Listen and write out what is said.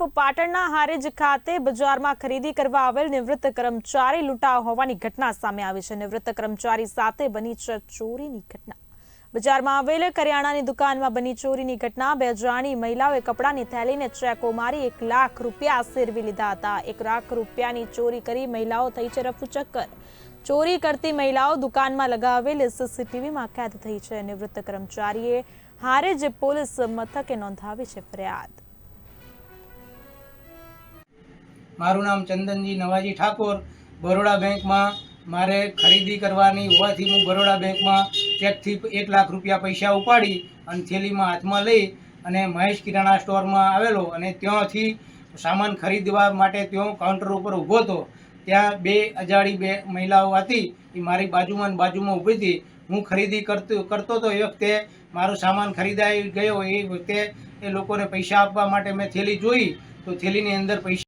તરફ પાટણના હારીજ ખાતે બજારમાં ખરીદી કરવા આવેલ નિવૃત્ત કર્મચારી લૂંટાયો હોવાની ઘટના સામે આવી છે। નિવૃત્ત કર્મચારી સાથે બની છે ચોરીની ઘટના। બજારમાં આવેલ કરિયાણાની દુકાનમાં બની ચોરીની ઘટના। બે અજાણી મહિલાઓએ કપડાની થેલીને ચેકો મારી 1 લાખ રૂપિયા સેરવી લીધા હતા। 1 લાખ રૂપિયાની ચોરી કરી મહિલાઓ થઈ છે રફુચક્કર। ચોરી કરતી મહિલાઓ દુકાનમાં લગાવેલ સીસીટીવીમાં કેદ થઈ છે। નિવૃત્ત કર્મચારીએ હારીજ પોલીસ મથકે નોંધાવી છે ફરિયાદ। મારું નામ ચંદનજી નવાજી ઠાકોર। બરોડા બેંકમાં મારે ખરીદી કરવાની હોવાથી હું બરોડા બેંકમાં ચેકથી 1 લાખ રૂપિયા પૈસા ઉપાડી અને થેલીમાં હાથમાં લઈ અને મહેશ કિરાણા સ્ટોરમાં આવેલો અને ત્યાંથી સામાન ખરીદવા માટે ત્યાં કાઉન્ટર ઉપર ઊભો હતો। ત્યાં બે અજાણી મહિલાઓ હતી, એ મારી બાજુમાં ઊભી હતી। હું ખરીદી કરતો હતો એ વખતે મારો સામાન ખરીદાઈ ગયો। એ વખતે એ લોકોને પૈસા આપવા માટે મેં થેલી જોઈ તો થેલીની અંદર પૈસા